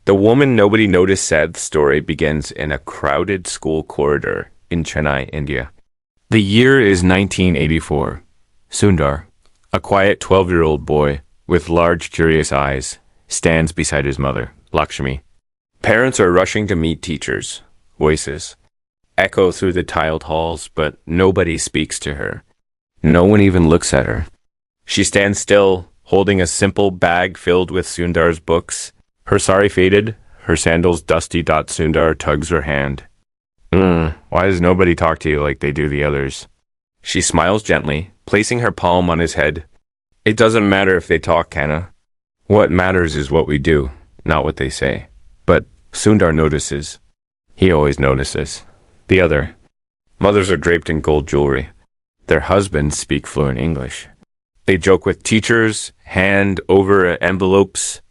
The woman nobody noticed sad story begins in a crowded school corridor in Chennai, India. The year is 1984. Sundar, a quiet 12-year-old boy with large, curious eyes, stands beside his mother, Lakshmi. Parents are rushing to meet teachers. Voices echo through the tiled halls, but nobody speaks to her. No one even looks at her. She stands still, holding a simple bag filled with Sundar's books. Her sari faded, her sandals dusty. Sundar tugs her hand. Why does nobody talk to you like they do the others? She smiles gently, placing her palm on his head. It doesn't matter if they talk, Kanna. What matters is what we do, not what they say. But Sundar notices. He always notices. The other. Mothers are draped in gold jewelry. Their husbands speak fluent English. They joke with teachers, hand over envelopes.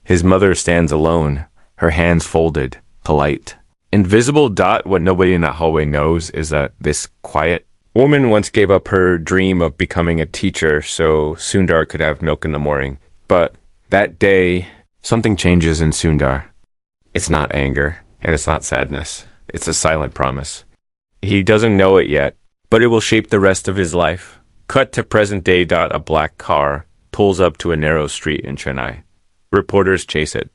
His mother stands alone, her hands folded, polite. Invisible. What nobody in that hallway knows is that this quiet woman once gave up her dream of becoming a teacher so Sundar could have milk in the morning. But that day, something changes in Sundar. It's not anger, and it's not sadness. It's a silent promise. He doesn't know it yet, but it will shape the rest of his life. Cut to present day. A black car pulls up to a narrow street in Chennai. Reporters chase it.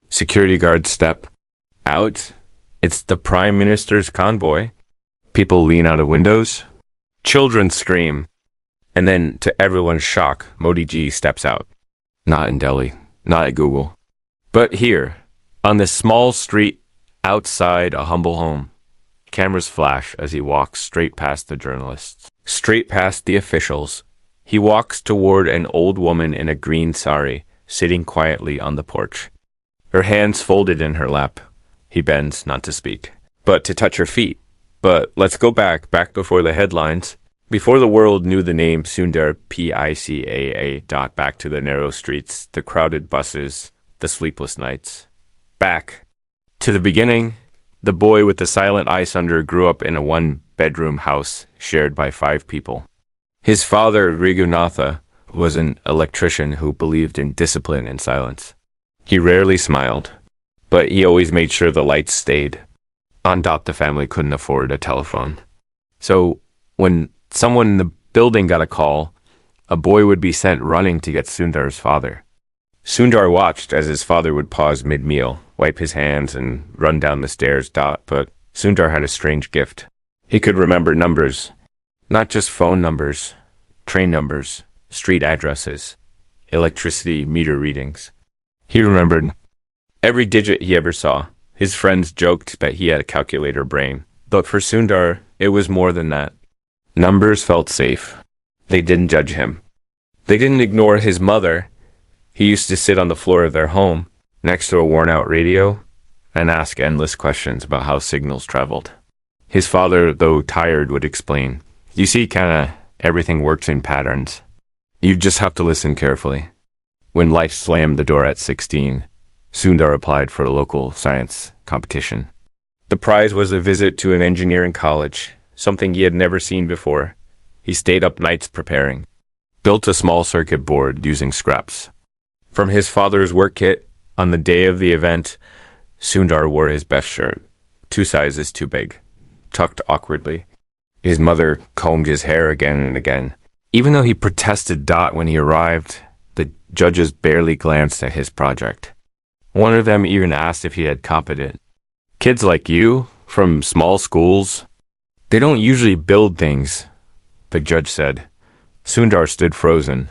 Security guards step out. It's the Prime Minister's convoy. People lean out of windows. Children scream. And then, to everyone's shock, Modi ji steps out. Not in Delhi, not at Google, but here, on this small street outside a humble home. Cameras flash as he walks straight past the journalists, straight past the officials. He walks toward an old woman in a green sari, sitting quietly on the porch. Her hands folded in her lap. He bends, not to speak, but to touch her feet. But let's go back before the headlines. Before the world knew the name Sundar, Picaa. Back to the narrow streets, the crowded buses, the sleepless nights. Back to the beginning. The boy with the silent eye sunder grew up in a one-bedroom house shared by 5 people. His father, Raghunatha, was an electrician who believed in discipline and silence. He rarely smiled, but he always made sure the lights stayed. On top, the family couldn't afford a telephone. So when someone in the building got a call, a boy would be sent running to get Sundar's father. Sundar watched as his father would pause mid-meal, wipe his hands, and run down the stairs. But Sundar had a strange gift. He could remember numbers, not just phone numbers, train numbers, street addresses, electricity meter readings. He remembered every digit he ever saw. His friends joked that he had a calculator brain, but for Sundar, it was more than that. Numbers felt safe. They didn't judge him. They didn't ignore his mother. He used to sit on the floor of their home, next to a worn-out radio, and ask endless questions about how signals traveled. His father, though tired, would explain, "You see, kinda, everything works in patterns. You just have to listen carefully." When life slammed the door at 16, Sundar applied for a local science competition. The prize was a visit to an engineering college, something he had never seen before. He stayed up nights preparing, built a small circuit board using scraps from his father's work kit. On the day of the event, Sundar wore his best shirt, 2 sizes too big, tucked awkwardly. His mother combed his hair again and again. Even though he protested when he arrived, the judges barely glanced at his project. One of them even asked if he had copied it. "Kids like you, from small schools, they don't usually build things," the judge said. Sundar stood frozen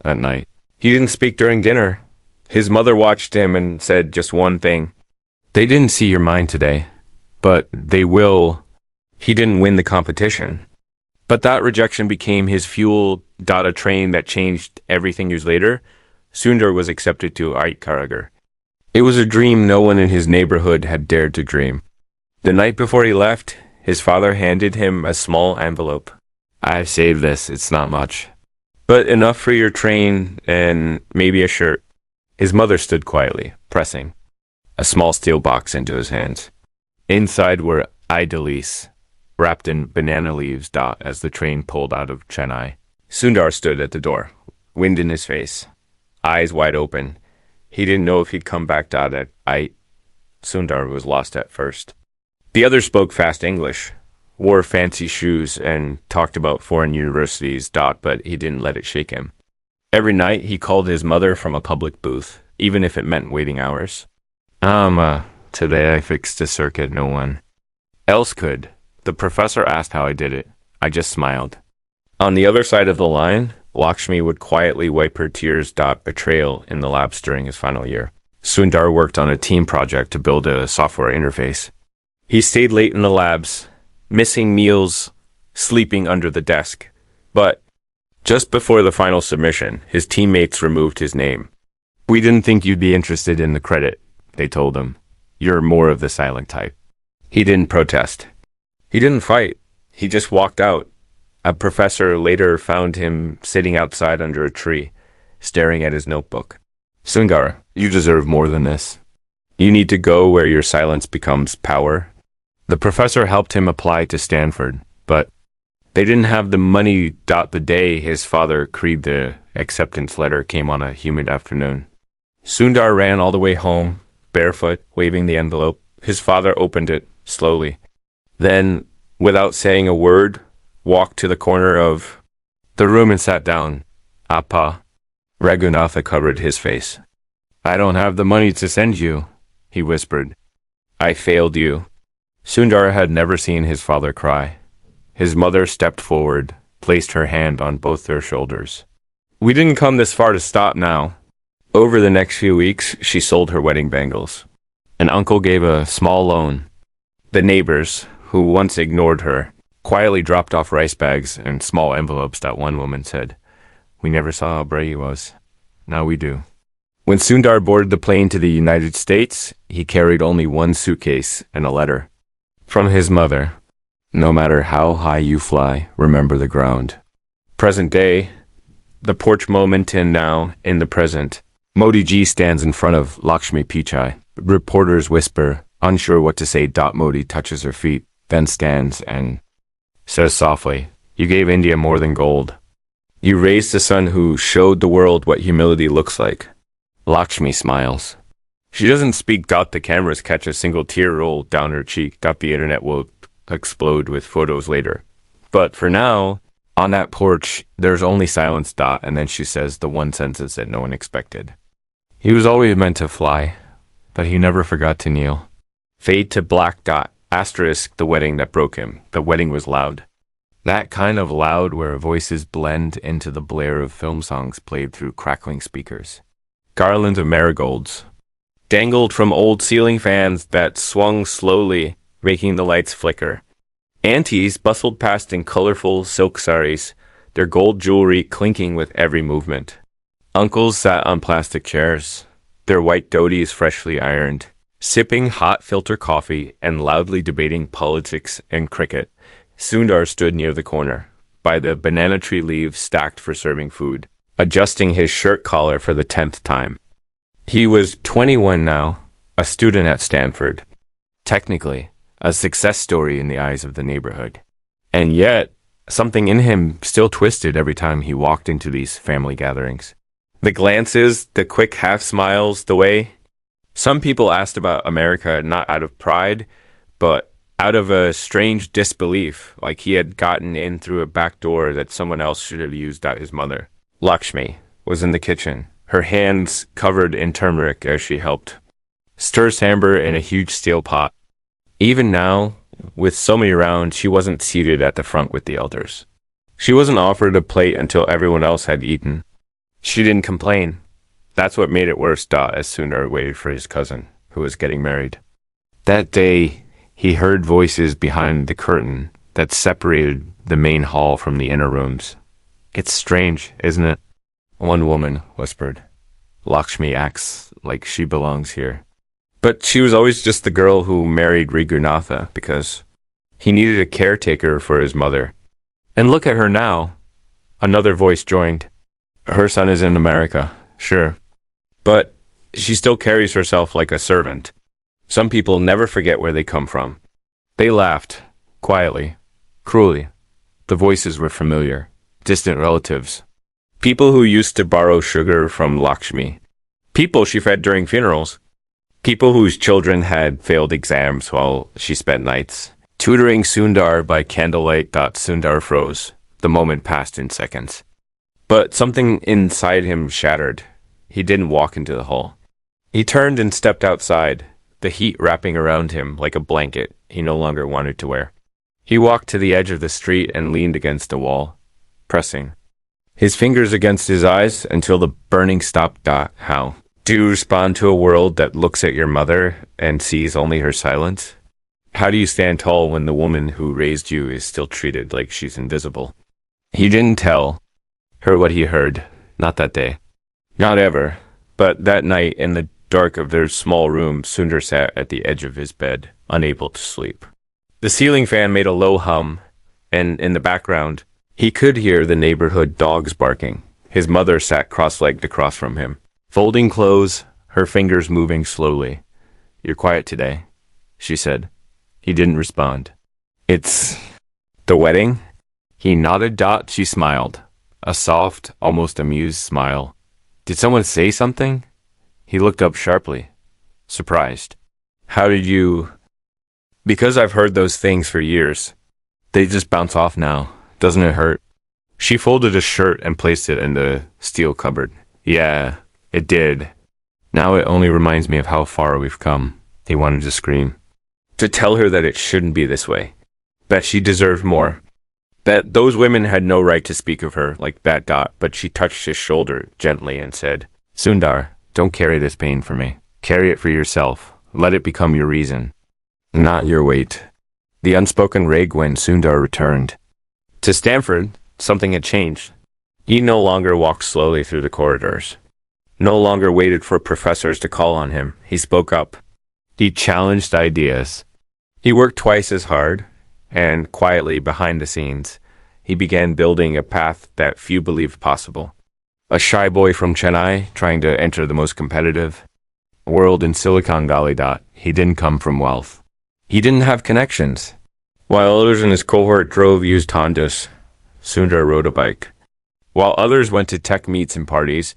at night. He didn't speak during dinner. His mother watched him and said just one thing. "They didn't see your mind today, but they will." He didn't win the competition. But that rejection became his fuel. A train that changed everything years later. Sundar was accepted to Karagar. It was a dream no one in his neighborhood had dared to dream. The night before he left, his father handed him a small envelope. "I've saved this, it's not much, but enough for your train and maybe a shirt." His mother stood quietly, pressing a small steel box into his hands. Inside were idolis, wrapped in banana leaves. As the train pulled out of Chennai, Sundar stood at the door, wind in his face, eyes wide open. He didn't know if he'd come back. Sundar was lost at first. The other spoke fast English, wore fancy shoes, and talked about foreign universities. But he didn't let it shake him. Every night he called his mother from a public booth, even if it meant waiting hours. Today I fixed a circuit no one else could. The professor asked how I did it. I just smiled. On the other side of the line, Lakshmi would quietly wipe her tears. Betrayal in the labs during his final year. Sundar worked on a team project to build a software interface. He stayed late in the labs, missing meals, sleeping under the desk. But just before the final submission, his teammates removed his name. "We didn't think you'd be interested in the credit," they told him. "You're more of the silent type." He didn't protest. He didn't fight. He just walked out. A professor later found him sitting outside under a tree, staring at his notebook. "Sundar, you deserve more than this. You need to go where your silence becomes power." The professor helped him apply to Stanford, but they didn't have the money. The day his father created the acceptance letter came on a humid afternoon. Sundar ran all the way home, barefoot, waving the envelope. His father opened it slowly. Then, without saying a word, walked to the corner of the room and sat down. "Appa." Raghunatha covered his face. "I don't have the money to send you," he whispered. "I failed you." Sundar had never seen his father cry. His mother stepped forward, placed her hand on both their shoulders. "We didn't come this far to stop now." Over the next few weeks, she sold her wedding bangles. An uncle gave a small loan. The neighbors, who once ignored her, quietly dropped off rice bags and small envelopes. One woman said, "We never saw how brave he was. Now we do." When Sundar boarded the plane to the United States, he carried only one suitcase and a letter from his mother. "No matter how high you fly, remember the ground." Present day, the porch moment, and now, in the present, Modi ji stands in front of Lakshmi Pichai. Reporters whisper, unsure what to say. Modi touches her feet, then stands and says softly, "You gave India more than gold. You raised a son who showed the world what humility looks like." Lakshmi smiles. She doesn't speak. The cameras catch a single tear roll down her cheek. The internet will explode with photos later. But for now, on that porch, there's only silence. And then she says the one sentence that no one expected. "He was always meant to fly, but he never forgot to kneel." Fade to black. Asterisk the wedding that broke him. The wedding was loud. That kind of loud where voices blend into the blare of film songs played through crackling speakers. Garlands of marigolds dangled from old ceiling fans that swung slowly, making the lights flicker. Aunties bustled past in colorful silk saris, their gold jewelry clinking with every movement. Uncles sat on plastic chairs, their white dhotis freshly ironed, sipping hot filter coffee and loudly debating politics and cricket. Sundar stood near the corner, by the banana tree leaves stacked for serving food, adjusting his shirt collar for the 10th time. He was 21 now, a student at Stanford. Technically, a success story in the eyes of the neighborhood. And yet, something in him still twisted every time he walked into these family gatherings. The glances, the quick half smiles, the way some people asked about America not out of pride, but out of a strange disbelief, like he had gotten in through a back door that someone else should have used. His mother, Lakshmi, was in the kitchen, her hands covered in turmeric as she helped stir sambar in a huge steel pot. Even now, with so many around, she wasn't seated at the front with the elders. She wasn't offered a plate until everyone else had eaten. She didn't complain. That's what made it worse. As Sundar waited for his cousin, who was getting married. That day, he heard voices behind the curtain that separated the main hall from the inner rooms. "It's strange, isn't it?" One woman whispered. "Lakshmi acts like she belongs here." But she was always just the girl who married Raghunatha because he needed a caretaker for his mother. And look at her now. Another voice joined. Her son is in America, sure. But she still carries herself like a servant. Some people never forget where they come from. They laughed, quietly, cruelly. The voices were familiar, distant relatives. People who used to borrow sugar from Lakshmi. People she fed during funerals. People whose children had failed exams while she spent nights. Tutoring Sundar by candlelight. Sundar froze. The moment passed in seconds. But something inside him shattered. He didn't walk into the hall. He turned and stepped outside, the heat wrapping around him like a blanket he no longer wanted to wear. He walked to the edge of the street and leaned against a wall, pressing his fingers against his eyes until the burning stopped. How? Do you respond to a world that looks at your mother and sees only her silence? How do you stand tall when the woman who raised you is still treated like she's invisible? He didn't tell her what he heard, not that day. Not ever. But that night, in the dark of their small room, Sundar sat at the edge of his bed, unable to sleep. The ceiling fan made a low hum, and in the background, he could hear the neighborhood dogs barking. His mother sat cross-legged across from him, folding clothes, her fingers moving slowly. "You're quiet today," she said. He didn't respond. "It's the wedding?" He nodded. She smiled, a soft, almost amused smile. "Did someone say something?" He looked up sharply, surprised. "How did you—" "Because I've heard those things for years. They just bounce off now. Doesn't it hurt?" She folded a shirt and placed it in the steel cupboard. "Yeah, it did. Now it only reminds me of how far we've come." He wanted to scream. To tell her that it shouldn't be this way. That she deserved more. That those women had no right to speak of her like that. But she touched his shoulder gently and said, "Sundar, don't carry this pain for me. Carry it for yourself. Let it become your reason, not your weight." The unspoken rig when Sundar returned. To Stanford, something had changed. He no longer walked slowly through the corridors. No longer waited for professors to call on him. He spoke up. He challenged ideas. He worked twice as hard, and quietly behind the scenes, he began building a path that few believed possible. A shy boy from Chennai trying to enter the most competitive world in Silicon Valley. He didn't come from wealth. He didn't have connections. While others in his cohort drove used Hondas, Sundar rode a bike. While others went to tech meets and parties,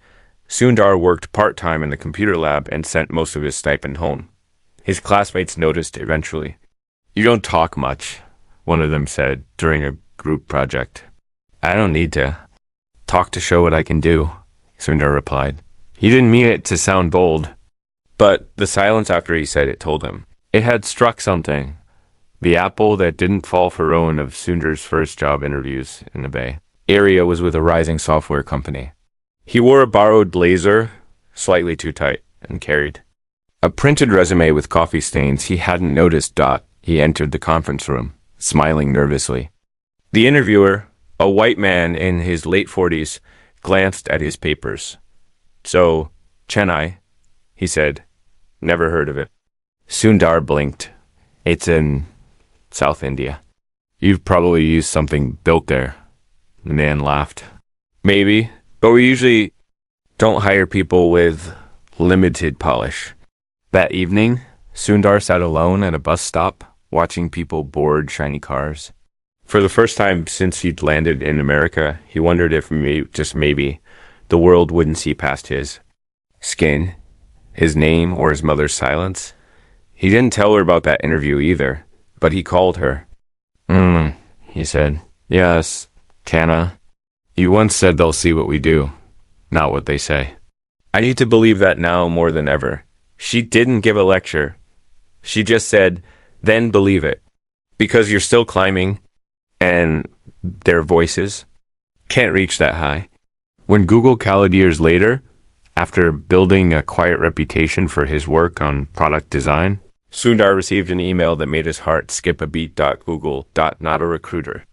Sundar worked part-time in the computer lab and sent most of his stipend home. His classmates noticed eventually. "You don't talk much," one of them said during a group project. "I don't need to talk to show what I can do," Sundar replied. He didn't mean it to sound bold, but the silence after he said it told him. It had struck something. The apple that didn't fall for Rowan of Sundar's first job interviews in the Bay Area was with a rising software company. He wore a borrowed blazer, slightly too tight, and carried a printed resume with coffee stains he hadn't noticed. He entered the conference room, smiling nervously. The interviewer, a white man in his late 40s, glanced at his papers. "So, Chennai," he said. "Never heard of it." Sundar blinked. "It's in South India. You've probably used something built there." The man laughed. "Maybe, but we usually don't hire people with limited polish." That evening, Sundar sat alone at a bus stop, watching people board shiny cars. For the first time since he'd landed in America, he wondered if just maybe, the world wouldn't see past his skin, his name, or his mother's silence. He didn't tell her about that interview either, but he called her. He said. "Yes, Tana. You once said they'll see what we do, not what they say." I need to believe that now more than ever. She didn't give a lecture. She just said, "Then believe it. Because you're still climbing, and their voices can't reach that high." When Google called years later, after building a quiet reputation for his work on product design, Sundar received an email that made his heart skip a beat. Google. Not a recruiter,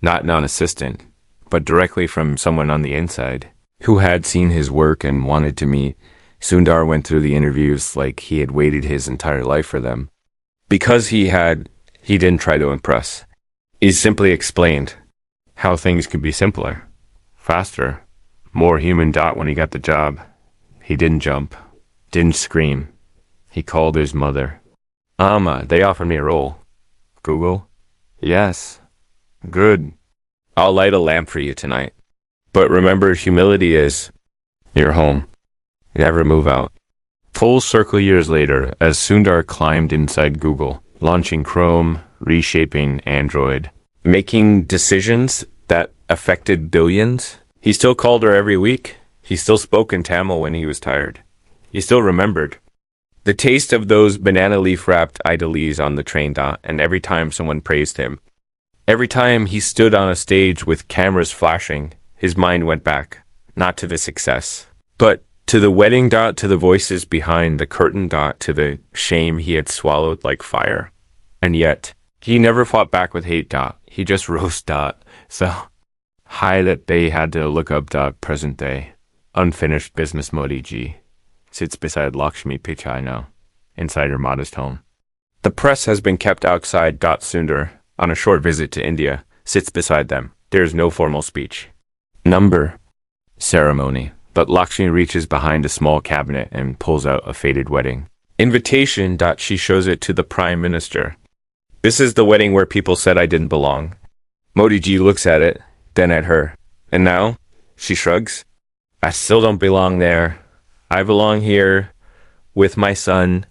not an assistant, but directly from someone on the inside who had seen his work and wanted to meet. Sundar went through the interviews like he had waited his entire life for them. Because he didn't try to impress. He simply explained how things could be simpler, faster, more human. When he got the job, he didn't jump, didn't scream. He called his mother. They offered me a role." "Google?" "Yes." "Good. I'll light a lamp for you tonight. But remember, humility is your home." never move out. Full circle years later, as Sundar climbed inside Google, launching Chrome, reshaping Android, making decisions that affected billions. He still called her every week. He still spoke in Tamil when he was tired. He still remembered the taste of those banana leaf wrapped idolies on the train dot, and every time someone praised him, every time he stood on a stage with cameras flashing, his mind went back, not to the success, but to the wedding dot, to the voices behind the curtain dot, to the shame he had swallowed like fire. And yet, he never fought back with hate dot. He just rose dot. So high that they had to look up dot present day. Unfinished business Modi ji sits beside Lakshmi Pichai now, inside her modest home. The press has been kept outside dot Sundar on a short visit to India, sits beside them. There is no formal speech. Number ceremony. But Lakshmi reaches behind a small cabinet and pulls out a faded wedding invitation. She shows it to the Prime Minister. This is the wedding where people said I didn't belong. Modi ji looks at it, then at her. And now? She shrugs. I still don't belong there. I belong here with my son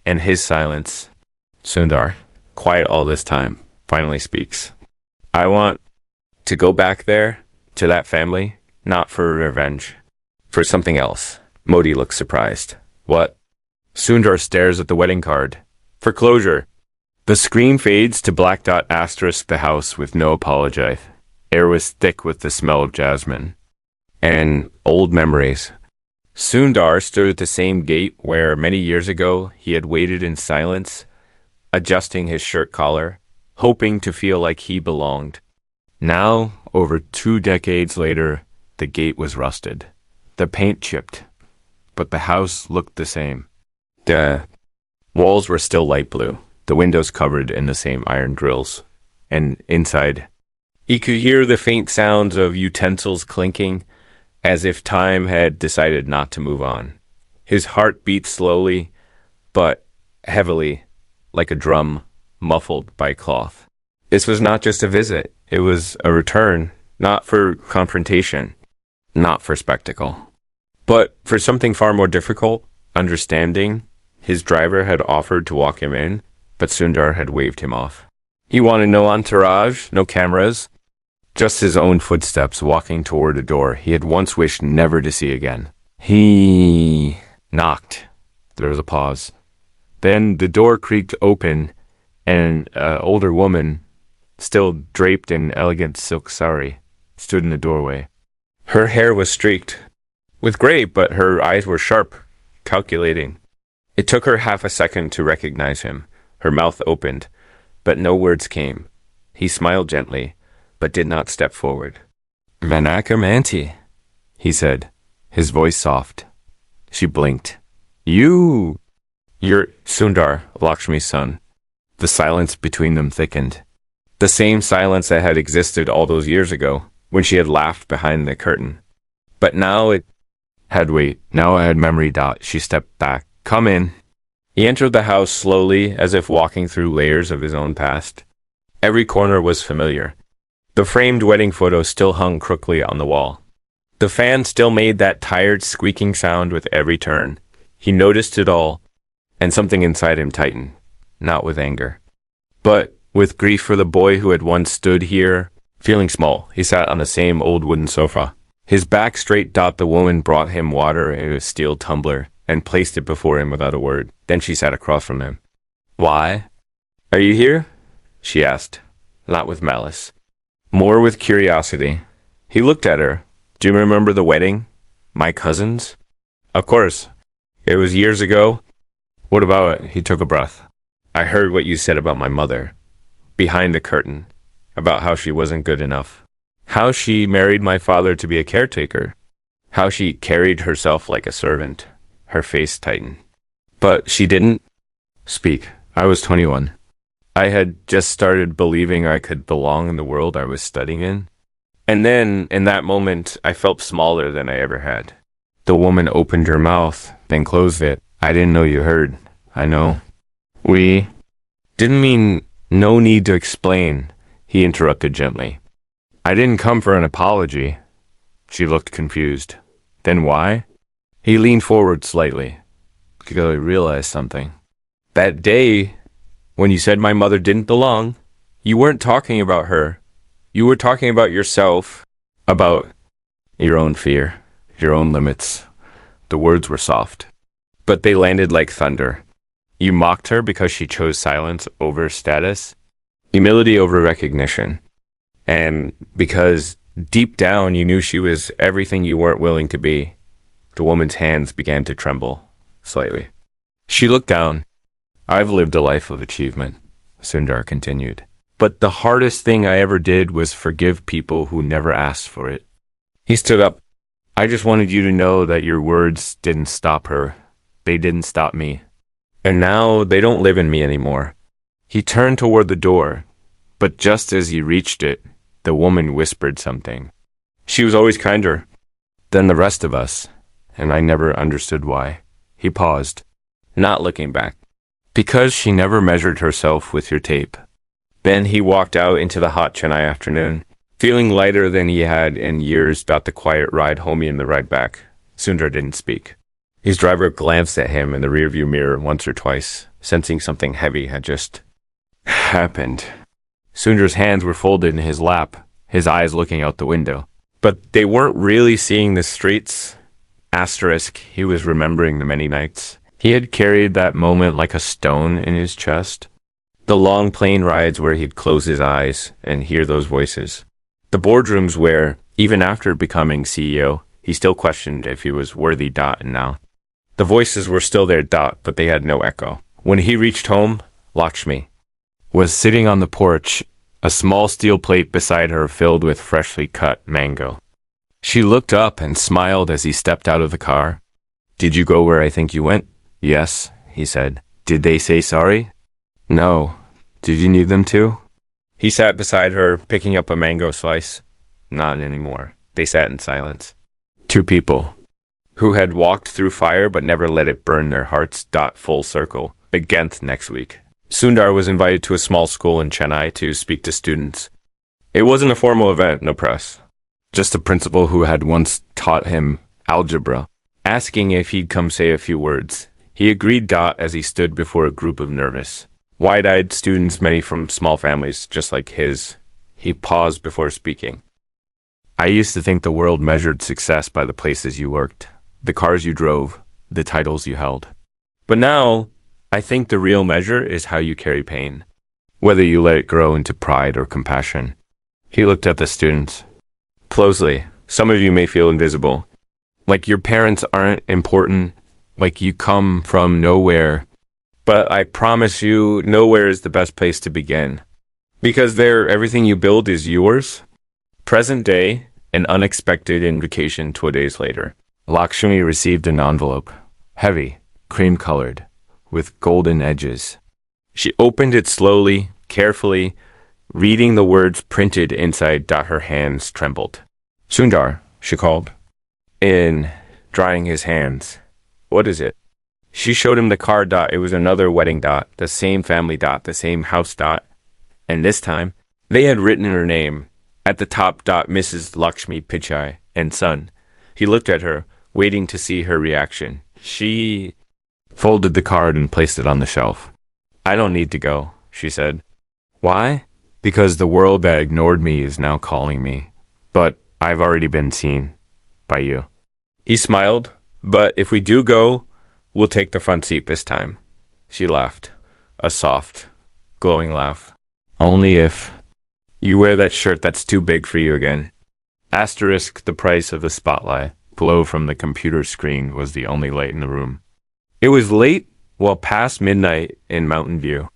and his silence. Sundar, quiet all this time, finally speaks. I want to go back there to that family, not for revenge. For something else. Modi looks surprised. What? Sundar stares at the wedding card. For closure. The screen fades to black dot asterisk the house with no apology. Air was thick with the smell of jasmine. And old memories. Sundar stood at the same gate where many years ago he had waited in silence, adjusting his shirt collar, hoping to feel like he belonged. Now, over 2 decades later, the gate was rusted. The paint chipped, but the house looked the same. The walls were still light blue, the windows covered in the same iron grills. And inside, he could hear the faint sounds of utensils clinking, as if time had decided not to move on. His heart beat slowly, but heavily, like a drum muffled by cloth. This was not just a visit. It was a return, not for confrontation, not for spectacle, but for something far more difficult, understanding. His driver had offered to walk him in, but Sundar had waved him off. He wanted no entourage, no cameras, just his own footsteps walking toward a door he had once wished never to see again. He knocked. There was a pause. Then the door creaked open, and an older woman, still draped in elegant silk sari, stood in the doorway. Her hair was streaked with gray, but her eyes were sharp, calculating. It took her half a second to recognize him. Her mouth opened, but no words came. He smiled gently, but did not step forward. Vanakkam auntie, he said, his voice soft. She blinked. You're Sundar, Lakshmi's son. The silence between them thickened. The same silence that had existed all those years ago, when she had laughed behind the curtain. But now it had weight. Now I had memory dot. She stepped back. Come in. He entered the house slowly, as if walking through layers of his own past. Every corner was familiar. The framed wedding photo still hung crookedly on the wall. The fan still made that tired squeaking sound with every turn. He noticed it all, and something inside him tightened, not with anger, but with grief for the boy who had once stood here. Feeling small, he sat on the same old wooden sofa. His back straight dot, the woman brought him water in a steel tumbler and placed it before him without a word. Then she sat across from him. Why? Are you here? She asked, not with malice, more with curiosity. He looked at her. Do you remember the wedding? My cousin's? Of course. It was years ago. What about it? He took a breath. I heard what you said about my mother. Behind the curtain. About how she wasn't good enough. How she married my father to be a caretaker. How she carried herself like a servant. Her face tightened. But she didn't speak. I was 21. I had just started believing I could belong in the world I was studying in. And then, in that moment, I felt smaller than I ever had. The woman opened her mouth, then closed it. I didn't know you heard. I know. We didn't mean no need to explain, he interrupted gently. I didn't come for an apology. She looked confused. Then why? He leaned forward slightly because he realized something. That day, when you said my mother didn't belong, you weren't talking about her. You were talking about yourself, about your own fear, your own limits. The words were soft, but they landed like thunder. You mocked her because she chose silence over status, humility over recognition, and because deep down you knew she was everything you weren't willing to be. The woman's hands began to tremble slightly. She looked down. I've lived a life of achievement, Sundar continued. But the hardest thing I ever did was forgive people who never asked for it. He stood up. I just wanted you to know that your words didn't stop her. They didn't stop me. And now they don't live in me anymore. He turned toward the door, but just as he reached it, the woman whispered something. She was always kinder than the rest of us, and I never understood why. He paused, not looking back. Because she never measured herself with your tape. Then he walked out into the hot Chennai afternoon, feeling lighter than he had in years about the quiet ride home and the ride back. Sundar didn't speak. His driver glanced at him in the rearview mirror once or twice, sensing something heavy had just happened. Sundar's hands were folded in his lap, his eyes looking out the window. But they weren't really seeing the streets. Asterisk, he was remembering the many nights. He had carried that moment like a stone in his chest. The long plane rides where he'd close his eyes and hear those voices. The boardrooms where, even after becoming CEO, he still questioned if he was worthy. And now. The voices were still there. But they had no echo. When he reached home, Lakshmi was sitting on the porch, a small steel plate beside her filled with freshly cut mango. She looked up and smiled as he stepped out of the car. Did you go where I think you went? Yes, he said. Did they say sorry? No. Did you need them to? He sat beside her, picking up a mango slice. Not anymore. They sat in silence. Two people who had walked through fire but never let it burn their hearts. Full circle. Again next week. Sundar was invited to a small school in Chennai to speak to students. It wasn't a formal event, no press. Just a principal who had once taught him algebra, asking if he'd come say a few words. He agreed. As he stood before a group of nervous, wide-eyed students, many from small families just like his. He paused before speaking. I used to think the world measured success by the places you worked, the cars you drove, the titles you held. But now, I think the real measure is how you carry pain, whether you let it grow into pride or compassion. He looked at the students closely. Some of you may feel invisible, like your parents aren't important, like you come from nowhere. But I promise you, nowhere is the best place to begin. Because there, everything you build is yours. Present day, an unexpected invitation 2 days later. Lakshmi received an envelope, heavy, cream-colored, with golden edges. She opened it slowly, carefully, reading the words printed inside. Her hands trembled. Sundar, she called, drying his hands. What is it? She showed him the card. It was another wedding. The same family. The same house. And this time, they had written her name. At the top. Mrs. Lakshmi Pichai and son. He looked at her, waiting to see her reaction. She folded the card and placed it on the shelf. I don't need to go, she said. Why? Because the world that ignored me is now calling me. But I've already been seen by you. He smiled. But if we do go, we'll take the front seat this time. She laughed. A soft, glowing laugh. Only if you wear that shirt that's too big for you again. Asterisk, the price of the spotlight. Glow from the computer screen was the only light in the room. It was late, well past midnight in Mountain View.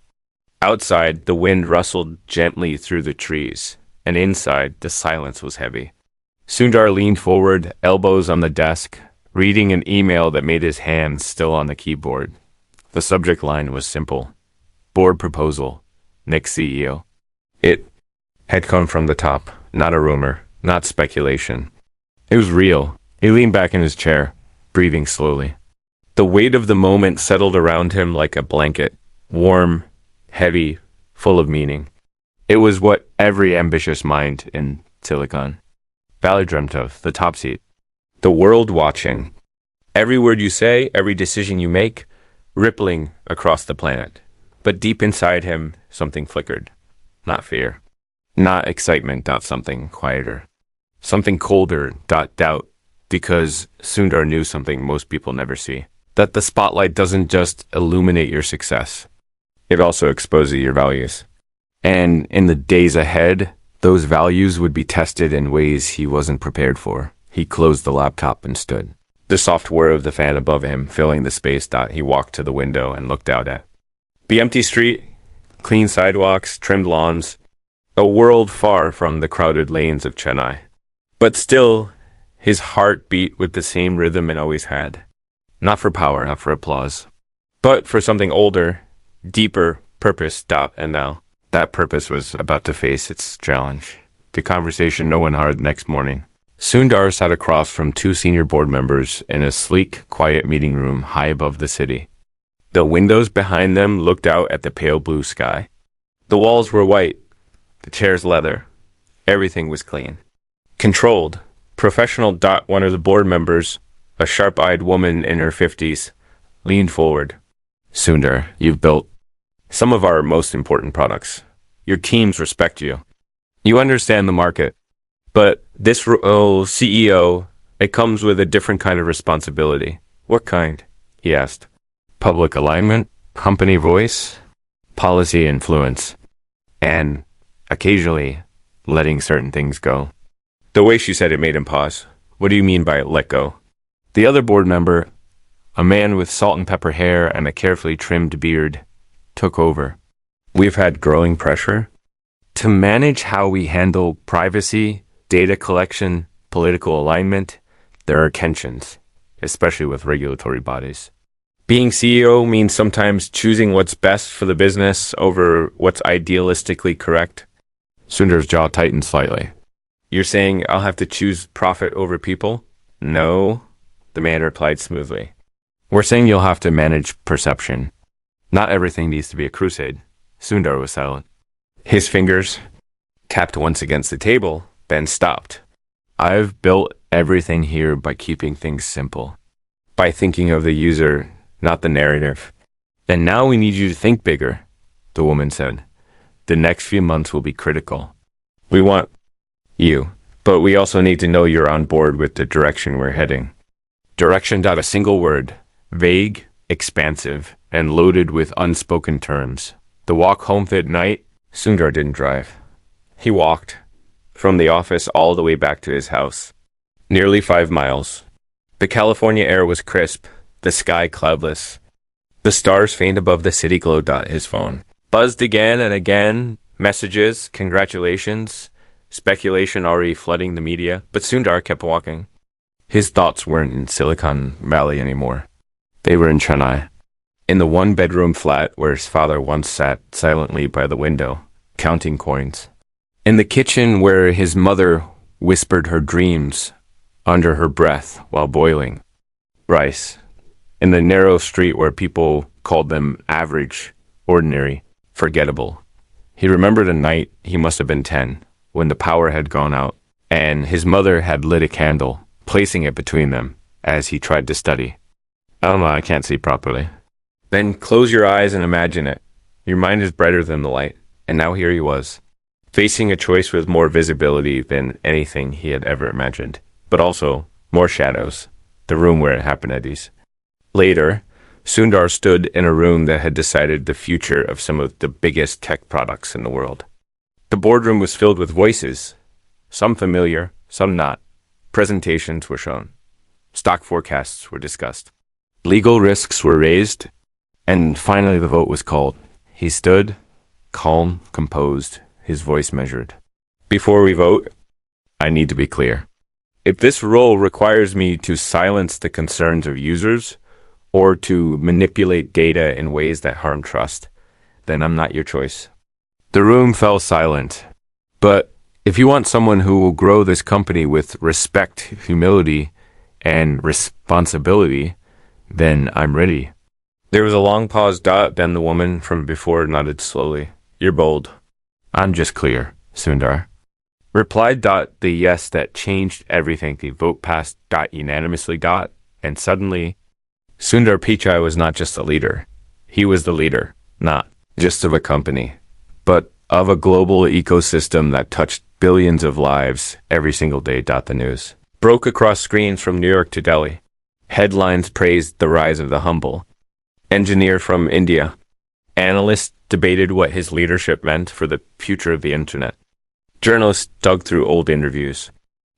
Outside, the wind rustled gently through the trees, and inside, the silence was heavy. Sundar leaned forward, elbows on the desk, reading an email that made his hands still on the keyboard. The subject line was simple. Board proposal. Next CEO. It had come from the top, not a rumor, not speculation. It was real. He leaned back in his chair, breathing slowly. The weight of the moment settled around him like a blanket, warm, heavy, full of meaning. It was what every ambitious mind in Silicon Valley dreamt of, the top seat. The world watching. Every word you say, every decision you make, rippling across the planet. But deep inside him, something flickered. Not fear. Not excitement, something quieter. Something colder, doubt. Because Sundar knew something most people never see. That the spotlight doesn't just illuminate your success. It also exposes your values. And in the days ahead, those values would be tested in ways he wasn't prepared for. He closed the laptop and stood. The soft whir of the fan above him filling the space. He walked to the window and looked out at the empty street, clean sidewalks, trimmed lawns, a world far from the crowded lanes of Chennai. But still, his heart beat with the same rhythm it always had. Not for power, not for applause, but for something older, deeper purpose. And now, that purpose was about to face its challenge. The conversation no one heard next morning. Sundar sat across from two senior board members in a sleek, quiet meeting room high above the city. The windows behind them looked out at the pale blue sky. The walls were white, the chairs leather. Everything was clean. Controlled, professional. One of the board members, a sharp-eyed woman in her 50s, leaned forward. Sundar, you've built some of our most important products. Your teams respect you. You understand the market. But this role, CEO, it comes with a different kind of responsibility. What kind? He asked. Public alignment, company voice, policy influence, and occasionally letting certain things go. The way she said it made him pause. What do you mean by let go? The other board member, a man with salt and pepper hair and a carefully trimmed beard, took over. We've had growing pressure to manage how we handle privacy, data collection, political alignment. There are tensions, especially with regulatory bodies. Being CEO means sometimes choosing what's best for the business over what's idealistically correct. Sundar's jaw tightened slightly. You're saying I'll have to choose profit over people? No, the man replied smoothly. We're saying you'll have to manage perception. Not everything needs to be a crusade. Sundar was silent. His fingers tapped once against the table, then stopped. I've built everything here by keeping things simple. By thinking of the user, not the narrative. And now we need you to think bigger, the woman said. The next few months will be critical. We want you, but we also need to know you're on board with the direction we're heading. Direction. A single word, vague, expansive, and loaded with unspoken terms. The walk home that night, Sundar didn't drive. He walked from the office all the way back to his house. Nearly 5 miles. The California air was crisp, the sky cloudless. The stars faint above the city glowed. His phone buzzed again and again. Messages, congratulations, speculation already flooding the media. But Sundar kept walking. His thoughts weren't in Silicon Valley anymore. They were in Chennai. In the one-bedroom flat where his father once sat silently by the window, counting coins. In the kitchen where his mother whispered her dreams under her breath while boiling rice. In the narrow street where people called them average, ordinary, forgettable. He remembered a night, he must have been 10, when the power had gone out, and his mother had lit a candle, placing it between them as he tried to study. I can't see properly. Then close your eyes and imagine it. Your mind is brighter than the light. And now here he was, facing a choice with more visibility than anything he had ever imagined, but also more shadows, the room where it happened at ease. Later, Sundar stood in a room that had decided the future of some of the biggest tech products in the world. The boardroom was filled with voices, some familiar, some not. Presentations were shown. Stock forecasts were discussed. Legal risks were raised, and finally the vote was called. He stood, calm, composed, his voice measured. Before we vote, I need to be clear. If this role requires me to silence the concerns of users or to manipulate data in ways that harm trust, then I'm not your choice. The room fell silent. But if you want someone who will grow this company with respect, humility, and responsibility, then I'm ready. There was a long pause. Then the woman from before nodded slowly. You're bold. I'm just clear, Sundar. Replied. The yes that changed everything. The vote passed. Unanimously. And suddenly, Sundar Pichai was not just a leader. He was the leader, not just of a company, but of a global ecosystem that touched billions of lives every single day. The news broke across screens from New York to Delhi. Headlines praised the rise of the humble engineer from India. Analysts debated what his leadership meant for the future of the internet. Journalists dug through old interviews.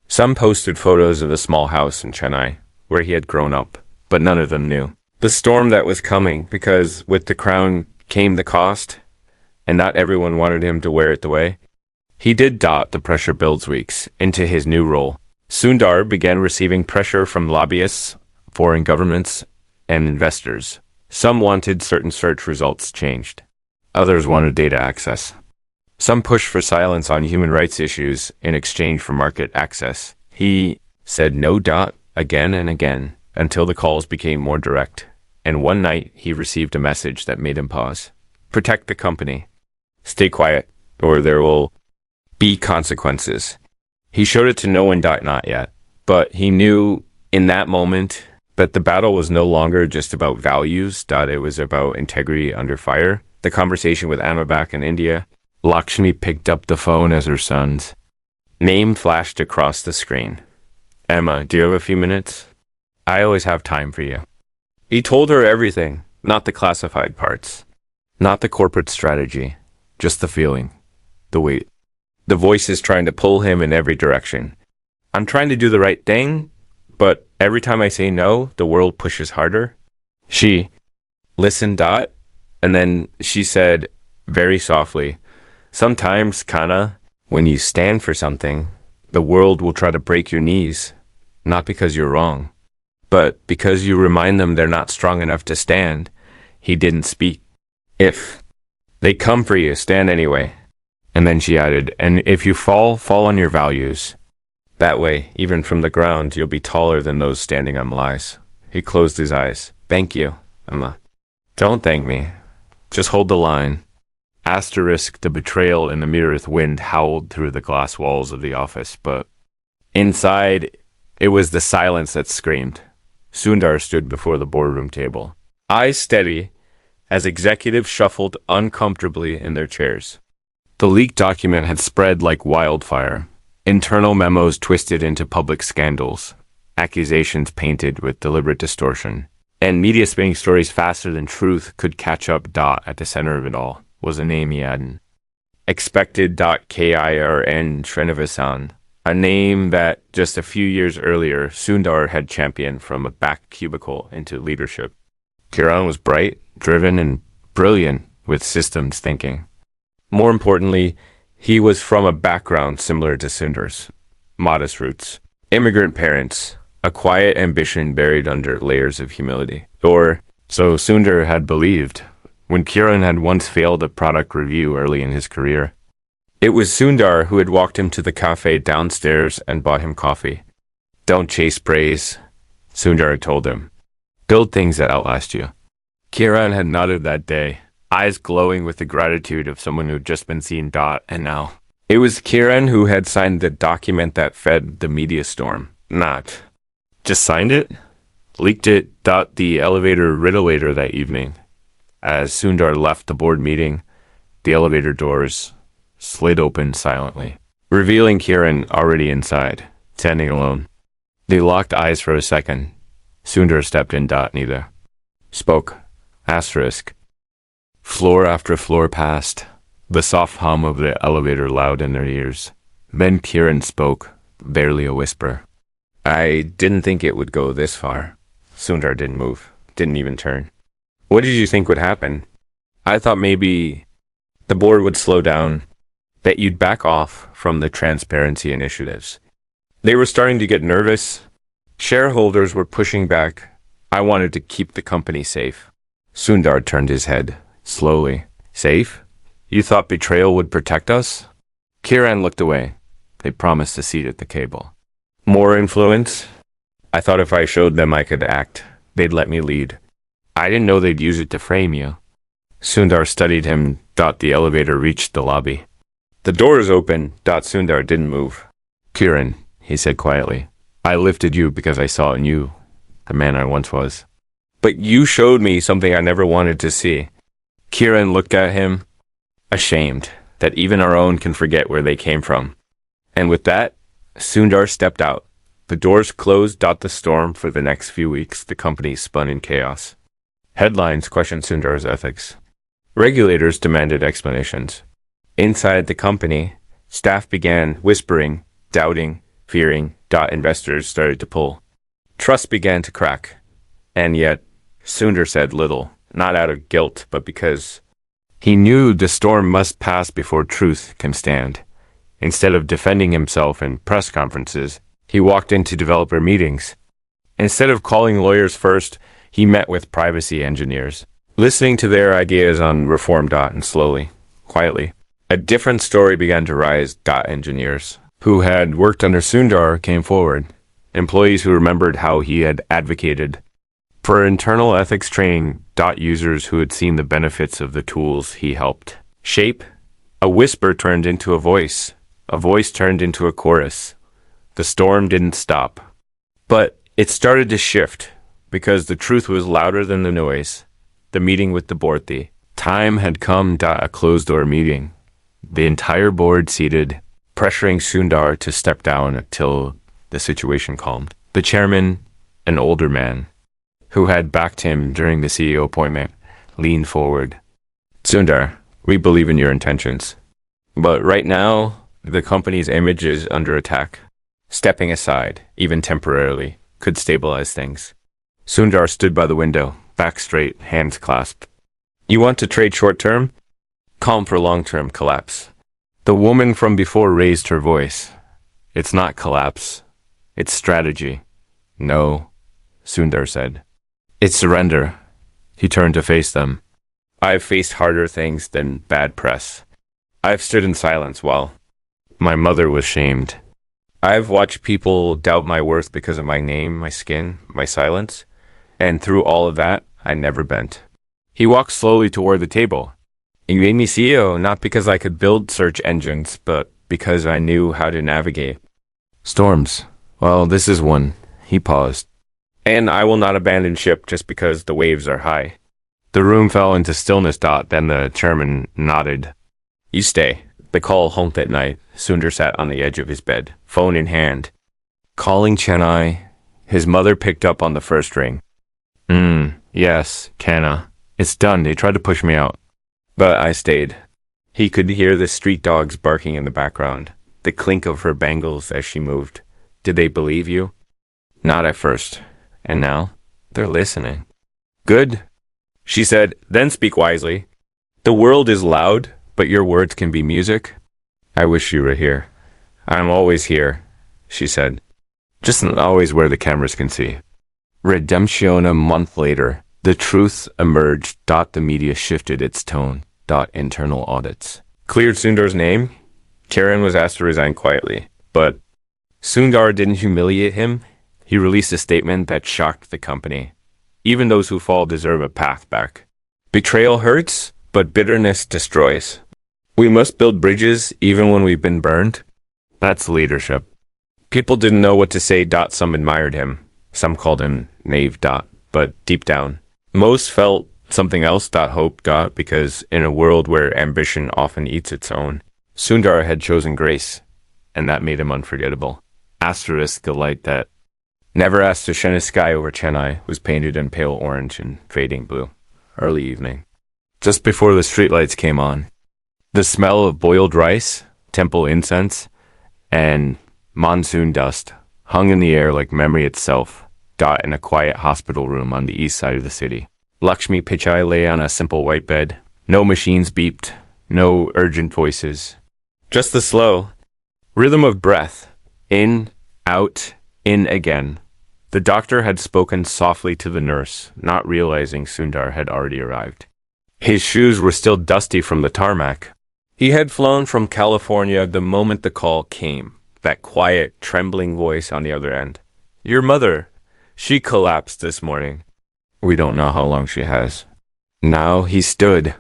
Some posted photos of a small house in Chennai, where he had grown up, but none of them knew the storm that was coming, because with the crown came the cost, and not everyone wanted him to wear it the way he did. The pressure builds weeks into his new role. Sundar began receiving pressure from lobbyists, foreign governments, and investors. Some wanted certain search results changed. Others wanted data access. Some pushed for silence on human rights issues in exchange for market access. He said no. Again and again, until the calls became more direct. And one night, he received a message that made him pause. Protect the company. Stay quiet, or there will be consequences. He showed it to no one. Not yet. But he knew in that moment that the battle was no longer just about values. It was about integrity under fire. The conversation with Anna back in India. Lakshmi picked up the phone as her son's name flashed across the screen. Emma, do you have a few minutes? I always have time for you. He told her everything, not the classified parts, not the corporate strategy, just the feeling, the weight. The voices trying to pull him in every direction. I'm trying to do the right thing, but every time I say no, the world pushes harder. She listened. And then she said very softly, sometimes, Kana, when you stand for something, the world will try to break your knees, not because you're wrong, but because you remind them they're not strong enough to stand. He didn't speak. If they come for you, stand anyway. And then she added, and if you fall on your values. That way, even from the ground, you'll be taller than those standing on lies. He closed his eyes. Thank you, Emma. Don't thank me. Just hold the line. Asterisk, the betrayal in the mirror's wind howled through the glass walls of the office, but inside, it was the silence that screamed. Sundar stood before the boardroom table, eyes steady, as executives shuffled uncomfortably in their chairs. The leaked document had spread like wildfire. Internal memos twisted into public scandals, accusations painted with deliberate distortion, and media spinning stories faster than truth could catch up. At the center of it all was a name he hadn't expected. Kirn Srinivasan, a name that just a few years earlier Sundar had championed from a back cubicle into leadership. Kiran was bright, driven, and brilliant with systems thinking. More importantly, he was from a background similar to Sundar's. Modest roots, immigrant parents, a quiet ambition buried under layers of humility. Or so Sundar had believed, when Kiran had once failed a product review early in his career. It was Sundar who had walked him to the cafe downstairs and bought him coffee. Don't chase praise, Sundar had told him. Build things that outlast you. Kiran had nodded that day, eyes glowing with the gratitude of someone who'd just been seen. And now, it was Kiran who had signed the document that fed the media storm. Not just signed it, leaked it. The elevator riddlewaiter that evening. As Sundar left the board meeting, the elevator doors slid open silently, revealing Kiran already inside, standing alone. They locked eyes for a second. Sundar stepped in. Neither spoke. Asterisk. Floor after floor passed, the soft hum of the elevator loud in their ears. Then Kiran spoke, barely a whisper. I didn't think it would go this far. Sundar didn't move, didn't even turn. What did you think would happen? I thought maybe the board would slow down, that you'd back off from the transparency initiatives. They were starting to get nervous. Shareholders were pushing back. I wanted to keep the company safe. Sundar turned his head, slowly. Safe? You thought betrayal would protect us? Kiran looked away. They promised a seat at the table. More influence? I thought if I showed them I could act, they'd let me lead. I didn't know they'd use it to frame you. Sundar studied him. The elevator reached the lobby. The doors open. Sundar didn't move. Kiran, he said quietly, I lifted you because I saw in you the man I once was. But you showed me something I never wanted to see. Kiran looked at him, ashamed that even our own can forget where they came from. And with that, Sundar stepped out. The doors closed. The storm for the next few weeks, the company spun in chaos. Headlines questioned Sundar's ethics. Regulators demanded explanations. Inside the company, staff began whispering, doubting, fearing. Investors started to pull. Trust began to crack. And yet, Sundar said little, not out of guilt, but because he knew the storm must pass before truth can stand. Instead of defending himself in press conferences, he walked into developer meetings. Instead of calling lawyers first, he met with privacy engineers, listening to their ideas on reform. And slowly, quietly, a different story began to rise. Engineers who had worked under Sundar came forward, employees who remembered how he had advocated for internal ethics training. Users who had seen the benefits of the tools he helped shape. A whisper turned into a voice turned into a chorus. The storm didn't stop, but it started to shift because the truth was louder than the noise. The meeting with the board. The time had come. A closed-door meeting. The entire board seated, pressuring Sundar to step down until the situation calmed. The chairman, an older man, who had backed him during the CEO appointment, leaned forward. Sundar, we believe in your intentions. But right now, the company's image is under attack. Stepping aside, even temporarily, could stabilize things. Sundar stood by the window, back straight, hands clasped. You want to trade short-term? Calm for long-term collapse. The woman from before raised her voice. It's not collapse. It's strategy. No, Sundar said. It's surrender. He turned to face them. I've faced harder things than bad press. I've stood in silence while my mother was shamed. I've watched people doubt my worth because of my name, my skin, my silence. And through all of that, I never bent. He walked slowly toward the table. You made me CEO not because I could build search engines, but because I knew how to navigate storms. Well, this is one. He paused. And I will not abandon ship just because the waves are high. The room fell into stillness. Then the chairman nodded. You stay. The call honked at night. Sundar sat on the edge of his bed, phone in hand. Calling Chennai. His mother picked up on the first ring. Yes, Kanna. It's done. They tried to push me out. But I stayed. He could hear the street dogs barking in the background, the clink of her bangles as she moved. Did they believe you? Not at first. And now, they're listening. Good, she said, then speak wisely. The world is loud, but your words can be music. I wish you were here. I'm always here, she said. Just not always where the cameras can see. Redemption. A month later, the truth emerged. The media shifted its tone. Internal audits cleared Sundar's name. Karen was asked to resign quietly, but Sundar didn't humiliate him. He released a statement that shocked the company. Even those who fall deserve a path back. Betrayal hurts, but bitterness destroys. We must build bridges even when we've been burned. That's leadership. People didn't know what to say. Some admired him. Some called him naive. But deep down, most felt something else. Hope. Because in a world where ambition often eats its own, Sundar had chosen grace, and that made him unforgettable. Asterisk, the light that never asked to shine a sky over Chennai was painted in pale orange and fading blue. Early evening. Just before the streetlights came on, the smell of boiled rice, temple incense, and monsoon dust hung in the air like memory itself. In a quiet hospital room on the east side of the city. Lakshmi Pichai lay on a simple white bed. No machines beeped, no urgent voices. Just the slow rhythm of breath. In, out, in again. The doctor had spoken softly to the nurse, not realizing Sundar had already arrived. His shoes were still dusty from the tarmac. He had flown from California the moment the call came. That quiet, trembling voice on the other end. Your mother. She collapsed this morning. We don't know how long she has. Now he stood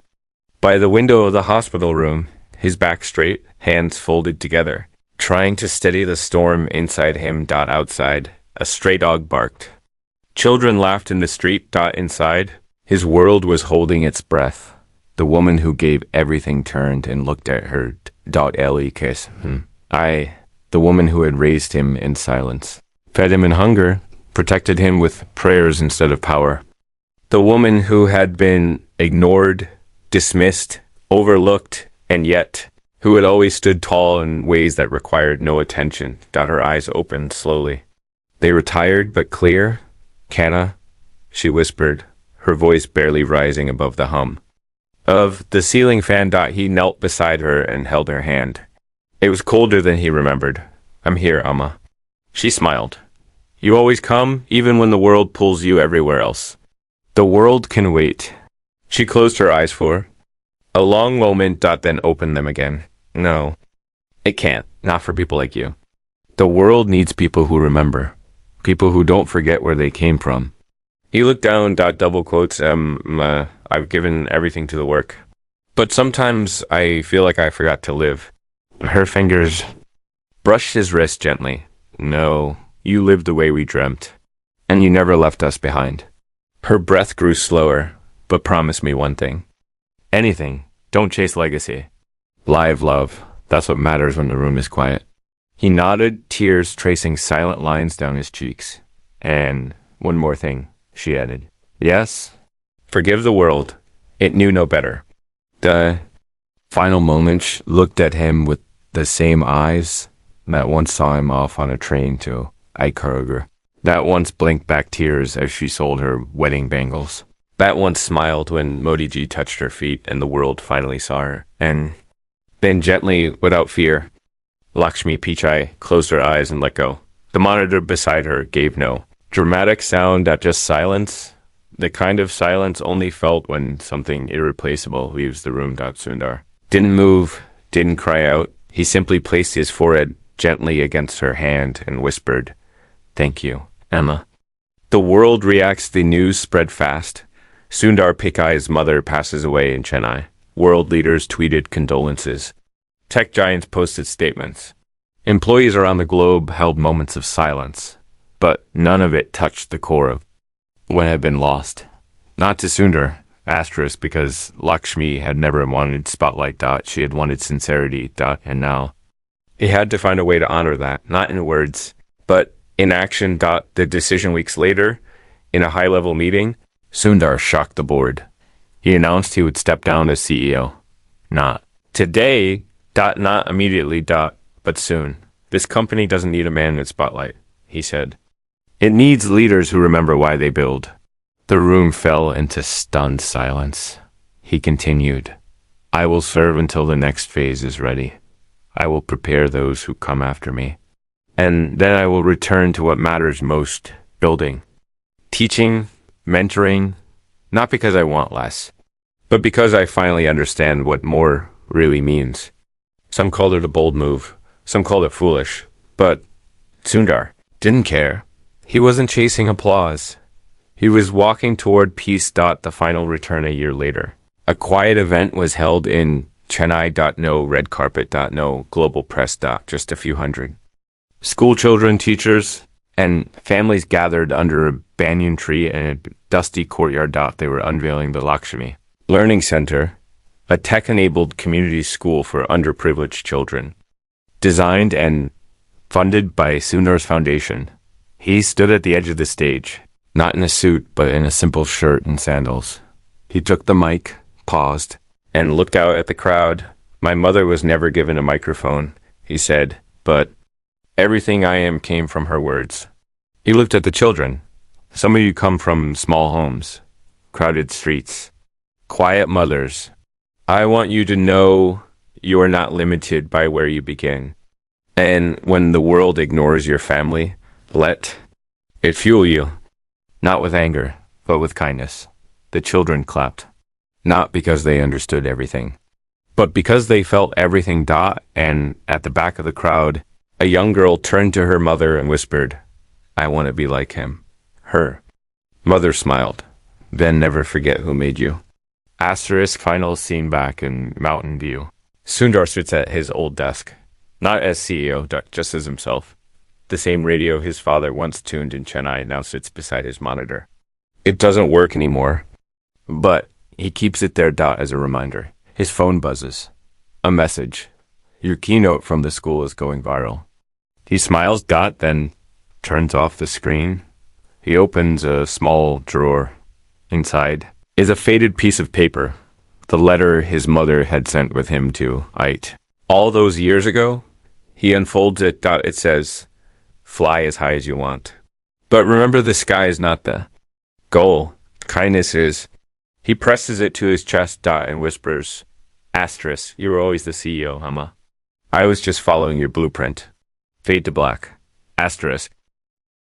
by the window of the hospital room, his back straight, hands folded together, trying to steady the storm inside him. Outside, a stray dog barked. Children laughed in the street. Inside, his world was holding its breath. The woman who gave everything turned and looked at her. Ellie kiss. The woman who had raised him in silence, fed him in hunger, protected him with prayers instead of power. The woman who had been ignored, dismissed, overlooked, and yet who had always stood tall in ways that required no attention. Her eyes opened slowly. They were tired but clear. Canna, she whispered, her voice barely rising above the hum of the ceiling fan. He knelt beside her and held her hand. It was colder than he remembered. I'm here, Amma. She smiled. You always come, even when the world pulls you everywhere else. The world can wait. She closed her eyes for a long moment. Then opened them again. No, it can't. Not for people like you. The world needs people who remember. People who don't forget where they came from. He looked down. Double quotes. I've given everything to the work. But sometimes I feel like I forgot to live. Her fingers brushed his wrist gently. No, you lived the way we dreamt. And you never left us behind. Her breath grew slower, but promise me one thing. Anything. Don't chase legacy. Live love. That's what matters when the room is quiet. He nodded, tears tracing silent lines down his cheeks. And one more thing, she added. Yes? Forgive the world. It knew no better. The final moment looked at him with the same eyes that once saw him off on a train to Aikaragar. That once blinked back tears as she sold her wedding bangles. That once smiled when Modiji touched her feet and the world finally saw her. And then gently, without fear, Lakshmi Pichai closed her eyes and let go. The monitor beside her gave no dramatic sound, just silence. The kind of silence only felt when something irreplaceable leaves the room. Sundar didn't move, didn't cry out. He simply placed his forehead gently against her hand and whispered, Thank you, Emma. The world reacts. The news spread fast. Sundar Pichai's mother passes away in Chennai. World leaders tweeted condolences. Tech giants posted statements. Employees around the globe held moments of silence, but none of it touched the core of what had been lost. Not to Sundar, because Lakshmi had never wanted spotlight. She had wanted sincerity. And now he had to find a way to honor that, not in words, but in action. The decision weeks later, in a high-level meeting, Sundar shocked the board. He announced he would step down as CEO. Not today, not immediately, but soon. This company doesn't need a man in spotlight, he said. It needs leaders who remember why they build. The room fell into stunned silence. He continued, I will serve until the next phase is ready. I will prepare those who come after me. And then I will return to what matters most, building. Teaching, mentoring, not because I want less, but because I finally understand what more really means. Some called it a bold move, some called it foolish, but Sundar didn't care. He wasn't chasing applause. He was walking toward peace. The final return a year later. A quiet event was held in Chennai. No red carpet. No global press. Just a few hundred. School children, teachers, and families gathered under a banyan tree in a dusty courtyard. They were unveiling the Lakshmi Learning Center, a tech-enabled community school for underprivileged children. Designed and funded by Sundar's foundation. He stood at the edge of the stage, not in a suit, but in a simple shirt and sandals. He took the mic, paused, and looked out at the crowd. My mother was never given a microphone, he said, but everything I am came from her words. He looked at the children. Some of you come from small homes, crowded streets, quiet mothers. I want you to know you are not limited by where you begin. And when the world ignores your family, let it fuel you, not with anger, but with kindness. The children clapped, not because they understood everything, but because they felt everything. And at the back of the crowd, a young girl turned to her mother and whispered, I want to be like him. Her mother smiled. Then never forget who made you. Final scene back in Mountain View. Sundar sits at his old desk, not as CEO, just as himself. The same radio his father once tuned in Chennai now sits beside his monitor. It doesn't work anymore, but he keeps it there as a reminder. His phone buzzes. A message. Your keynote from the school is going viral. He smiles, then turns off the screen. He opens a small drawer. Inside is a faded piece of paper, the letter his mother had sent with him to It. All those years ago, he unfolds it. It says, fly as high as you want. But remember, the sky is not the goal. Kindness is. He presses it to his chest. And whispers, asterisk, you were always the CEO, Hama. I was just following your blueprint. Fade to black. Asterisk.